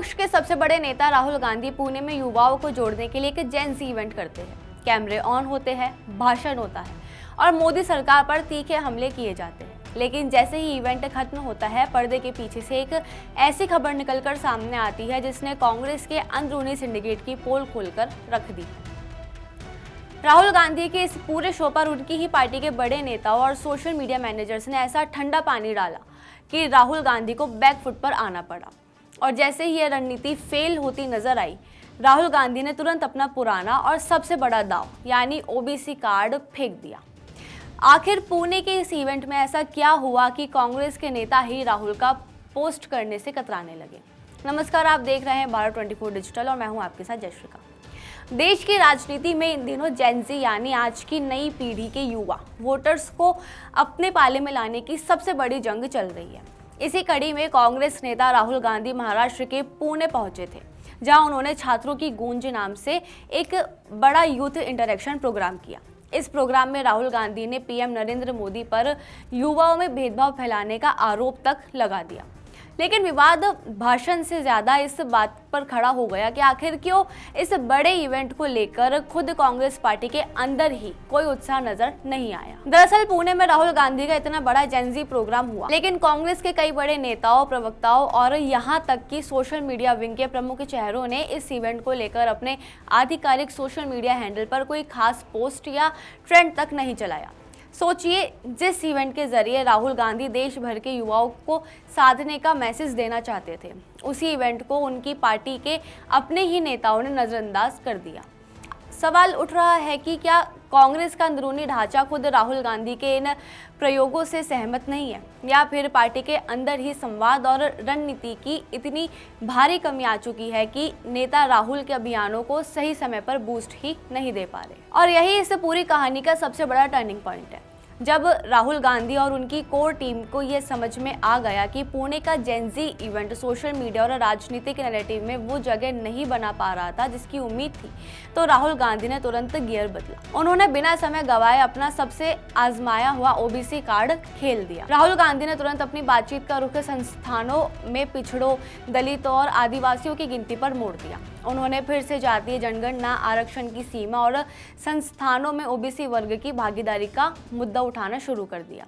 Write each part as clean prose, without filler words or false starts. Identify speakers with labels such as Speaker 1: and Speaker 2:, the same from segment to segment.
Speaker 1: विपक्ष के सबसे बड़े नेता राहुल गांधी पुणे में युवाओं को जोड़ने के लिए एक जेन ज़ी इवेंट करते हैं। कैमरे ऑन होते हैं, भाषण होता है और मोदी सरकार पर तीखे हमले किए जाते हैं। लेकिन जैसे ही इवेंट खत्म होता है, पर्दे के पीछे से एक ऐसी खबर निकलकर सामने आती है जिसने कांग्रेस के अंदरूनी सिंडिकेट की पोल खोलकर रख दी। राहुल गांधी के इस पूरे शो पर उनकी ही पार्टी के बड़े नेताओं और सोशल मीडिया मैनेजर्स ने ऐसा ठंडा पानी डाला कि राहुल गांधी को बैकफुट पर आना पड़ा। और जैसे ही यह रणनीति फेल होती नजर आई, राहुल गांधी ने तुरंत अपना पुराना और सबसे बड़ा दांव यानी ओबीसी कार्ड फेंक दिया। आखिर पुणे के इस इवेंट में ऐसा क्या हुआ कि कांग्रेस के नेता ही राहुल का पोस्ट करने से कतराने लगे। नमस्कार, आप देख रहे हैं भारत 24 डिजिटल और मैं हूं आपके साथ जयश्रिका। देश की राजनीति में इन दिनों जेन ज़ी यानी आज की नई पीढ़ी के युवा वोटर्स को अपने पाले में लाने की सबसे बड़ी जंग चल रही है। इसी कड़ी में कांग्रेस नेता राहुल गांधी महाराष्ट्र के पुणे पहुंचे थे, जहां उन्होंने छात्रों की गूंज नाम से एक बड़ा यूथ इंटरेक्शन प्रोग्राम किया। इस प्रोग्राम में राहुल गांधी ने पीएम नरेंद्र मोदी पर युवाओं में भेदभाव फैलाने का आरोप तक लगा दिया। लेकिन विवाद भाषण से ज्यादा इस बात पर खड़ा हो गया कि आखिर क्यों इस बड़े इवेंट को लेकर खुद कांग्रेस पार्टी के अंदर ही कोई उत्साह नजर नहीं आया। दरअसल पुणे में राहुल गांधी का इतना बड़ा जेन ज़ी प्रोग्राम हुआ, लेकिन कांग्रेस के कई बड़े नेताओं, प्रवक्ताओं और यहां तक कि सोशल मीडिया विंग के प्रमुख चेहरों ने इस इवेंट को लेकर अपने आधिकारिक सोशल मीडिया हैंडल पर कोई खास पोस्ट या ट्रेंड तक नहीं चलाया। सोचिए, जिस इवेंट के जरिए राहुल गांधी देश भर के युवाओं को साधने का मैसेज देना चाहते थे, उसी इवेंट को उनकी पार्टी के अपने ही नेताओं ने नजरअंदाज कर दिया। सवाल उठ रहा है कि क्या कांग्रेस का अंदरूनी ढांचा खुद राहुल गांधी के इन प्रयोगों से सहमत नहीं है, या फिर पार्टी के अंदर ही संवाद और रणनीति की इतनी भारी कमी आ चुकी है कि नेता राहुल के अभियानों को सही समय पर बूस्ट ही नहीं दे पा रहे। और यही इस पूरी कहानी का सबसे बड़ा टर्निंग पॉइंट है, जब राहुल गांधी और उनकी कोर टीम को यह समझ में आ गया कि पुणे का जेन ज़ी इवेंट सोशल मीडिया और राजनीतिक नैरेटिव में वो जगह नहीं बना पा रहा था जिसकी उम्मीद थी, तो राहुल गांधी ने तुरंत गियर बदला। उन्होंने बिना समय गवाए अपना सबसे आजमाया हुआ ओबीसी कार्ड खेल दिया। राहुल गांधी ने तुरंत अपनी बातचीत का रुख संस्थानों में पिछड़ों, दलितों और आदिवासियों की गिनती पर मोड़ दिया। उन्होंने फिर से जातीय जनगणना, आरक्षण की सीमा और संस्थानों में ओबीसी वर्ग की भागीदारी का मुद्दा उठाना शुरू कर दिया।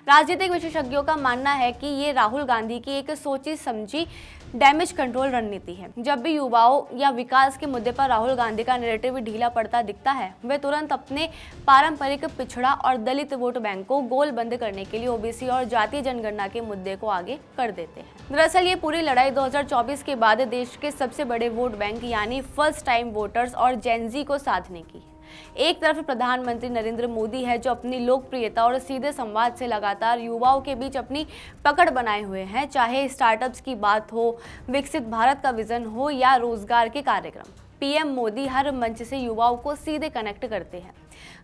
Speaker 1: राजनीतिक विशेषज्ञों का मानना है कि ये राहुल गांधी की एक सोची समझी डैमेज कंट्रोल रणनीति है। जब भी युवाओं या विकास के मुद्दे पर राहुल गांधी का नैरेटिव ढीला पड़ता दिखता है, वे तुरंत अपने पारंपरिक पिछड़ा और दलित वोट बैंक को गोल बंद करने के लिए ओबीसी और जातीय जनगणना के मुद्दे को आगे कर देते हैं। दरअसल ये पूरी लड़ाई 2024 के बाद देश के सबसे बड़े वोट बैंक यानी फर्स्ट टाइम वोटर्स और जेन ज़ी को साधने की है। एक तरफ प्रधानमंत्री नरेंद्र मोदी है, जो अपनी लोकप्रियता और सीधे संवाद से लगातार युवाओं के बीच अपनी पकड़ बनाए हुए हैं, चाहे स्टार्टअप्स की बात हो, विकसित भारत का विजन हो या रोजगार के कार्यक्रम। पीएम मोदी हर मंच से युवाओं को सीधे कनेक्ट करते हैं।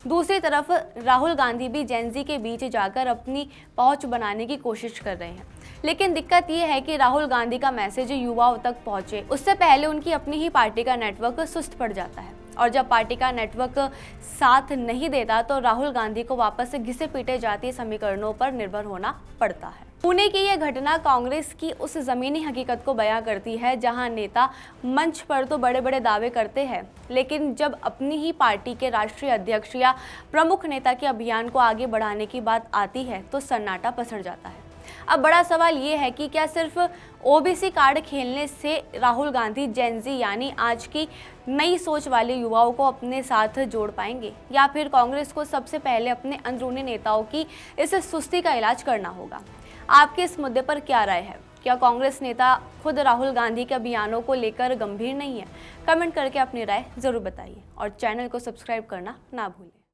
Speaker 1: दूसरी तरफ राहुल गांधी भी जेन ज़ी के बीच जाकर अपनी पहुंच बनाने की कोशिश कर रहे हैं। लेकिन दिक्कत यह है कि राहुल गांधी का मैसेज युवाओं तक पहुंचे, उससे पहले उनकी अपनी ही पार्टी का नेटवर्क सुस्त पड़ जाता है। और जब पार्टी का नेटवर्क साथ नहीं देता, तो राहुल गांधी को वापस घिसे पीटे जातीय समीकरणों पर निर्भर होना पड़ता है। पुणे की यह घटना कांग्रेस की उस जमीनी हकीकत को बयां करती है, जहां नेता मंच पर तो बड़े बड़े दावे करते हैं, लेकिन जब अपनी ही पार्टी के राष्ट्रीय अध्यक्ष या प्रमुख नेता के अभियान को आगे बढ़ाने की बात आती है, तो सन्नाटा पसर जाता है। अब बड़ा सवाल ये है कि क्या सिर्फ ओबीसी कार्ड खेलने से राहुल गांधी जेन ज़ी यानी आज की नई सोच वाले युवाओं को अपने साथ जोड़ पाएंगे, या फिर कांग्रेस को सबसे पहले अपने अंदरूनी नेताओं की इस सुस्ती का इलाज करना होगा। आपके इस मुद्दे पर क्या राय है? क्या कांग्रेस नेता खुद राहुल गांधी के अभियानों को लेकर गंभीर नहीं है? कमेंट करके अपनी राय जरूर बताइए और चैनल को सब्सक्राइब करना ना भूलें।